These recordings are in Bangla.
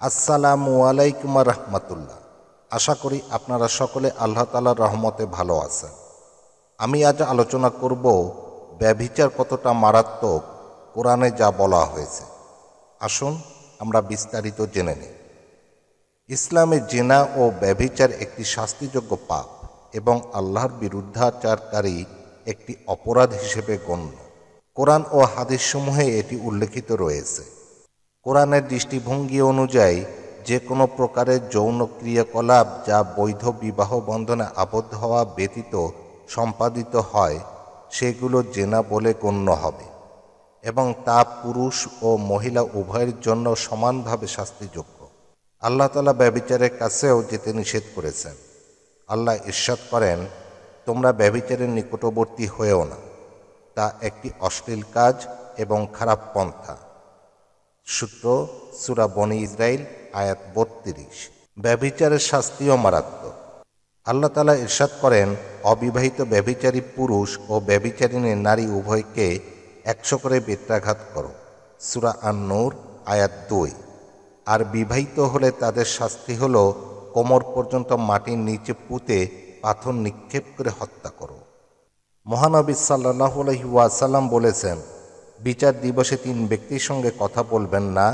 আসসালামু আলাইকুম রহমতুল্লাহ। আশা করি আপনারা সকলে আল্লাহ তাআলার রহমতে ভালো আছেন। আমি আজ আলোচনা করব ব্যভিচার কতটা মারাত্মক কোরআনে যা বলা হয়েছে। আসুন আমরা বিস্তারিত জেনে নিই। ইসলামে জিনা ও ব্যভিচার একটি শাস্তিযোগ্য পাপ এবং আল্লাহর বিরুদ্ধাচারকারী একটি অপরাধ হিসেবে গণ্য। কোরআন ও হাদিসসমূহে এটি উল্লেখিত রয়েছে। কোরআনের দৃষ্টিভঙ্গি অনুযায়ী যে কোনো প্রকারের যৌন ক্রিয়াকলাপ যা বৈধ বিবাহ বন্ধনে আবদ্ধ হওয়া ব্যতীত সম্পাদিত হয় সেগুলো জেনা বলে গণ্য হবে এবং তা পুরুষ ও মহিলা উভয়ের জন্য সমানভাবে শাস্তিযোগ্য। আল্লাহ তাআলা ব্যভিচারের কাছেও যেতে নিষেধ করেছেন। আল্লাহ ইরশাদ করেন, তোমরা ব্যভিচারের নিকটবর্তী হয়েও না, তা একটি অশ্লীল কাজ এবং খারাপ পন্থা। সূত্র সূরা বনী ইসরাইল আয়াত ৩২। ব্যভিচারের শাস্তিও মারাত্মক। আল্লাহ তাআলা ইরশাদ করেন, অবিবাহিত ব্যভিচারী পুরুষ ও ব্যভিচারিণী নারী উভয়কে ১০০ করে বেত্রাঘাত করো। সূরা আন-নূর আয়াত ২। আর বিবাহিত হলে তাদের শাস্তি হল কোমর পর্যন্ত মাটির নিচে পুঁতে পাথর নিক্ষেপ করে হত্যা করো। মহানবী সাল্লাল্লাহু আলাইহি ওয়াসাল্লাম বলেছেন, বিচার দিবসে ৩ ব্যক্তির সঙ্গে কথা বলবেন না,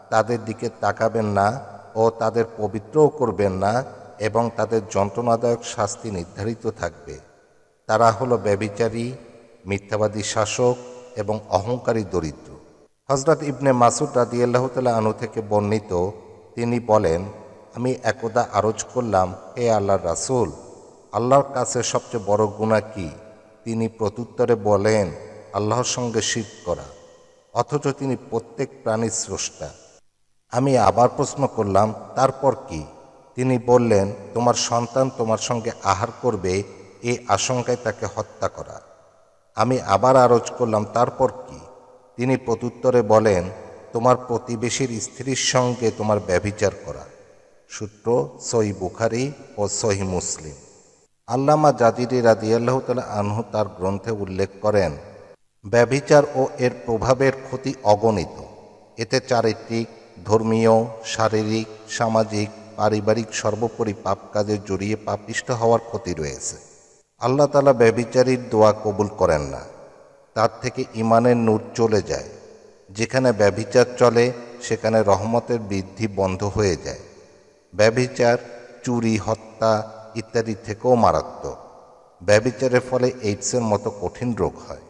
তাদের দিকে তাকাবেন না ও তাদের পবিত্রও করবেন না এবং তাদের যন্ত্রণাদায়ক শাস্তি নির্ধারিত থাকবে। তারা হলো ব্যভিচারী, মিথ্যাবাদী শাসক এবং অহংকারী দরিদ্র। হযরত ইবনে মাসউদ রাদিয়াল্লাহু তাআলা আনহু থেকে বর্ণিত, তিনি বলেন, আমি একদা আরজ করলাম, হে আল্লাহর রাসূল, আল্লাহর কাছে সবচেয়ে বড় গুনাহ কি? তিনি প্রত্যুত্তরে বলেন, আল্লাহর সঙ্গে শিরক করা, অথচ তিনি প্রত্যেক প্রাণীর স্রষ্টা। আমি আবার প্রশ্ন করলাম, তারপর কি? তিনি বললেন, তোমার সন্তান তোমার সঙ্গে আহার করবে এই আশঙ্কায় তাকে হত্যা করা। আমি আবার আরজ করলাম, তারপর কি? তিনি প্রত্যুত্তরে বলেন, তোমার প্রতিবেশীর স্ত্রীর সঙ্গে তোমার ব্যভিচার করা। সূত্র সহিহ বুখারী ও সহিহ মুসলিম। আল্লামা জাজিরি রাদিয়াল্লাহু তাআলা আনহু তার গ্রন্থে উল্লেখ করেন, ব্যভিচার ও এর প্রভাবের ক্ষতি অগণিত। এতে চারিত্রিক, ধর্মীয়, শারীরিক, সামাজিক, পারিবারিক সর্বোপরি পাপ কাজে জড়িয়ে পাপিষ্ঠ হওয়ার ক্ষতি রয়েছে। আল্লাহ তাআলা ব্যভিচারীর দোয়া কবুল করেন না, তার থেকে ঈমানের নূর চলে যায়। যেখানে ব্যভিচার চলে সেখানে রহমতের বৃদ্ধি বন্ধ হয়ে যায়। ব্যভিচার, চুরি, হত্যা ইত্যাদি থেকেও মারাত্মক। ব্যভিচারের ফলে এইডসের মতো কঠিন রোগ হয়।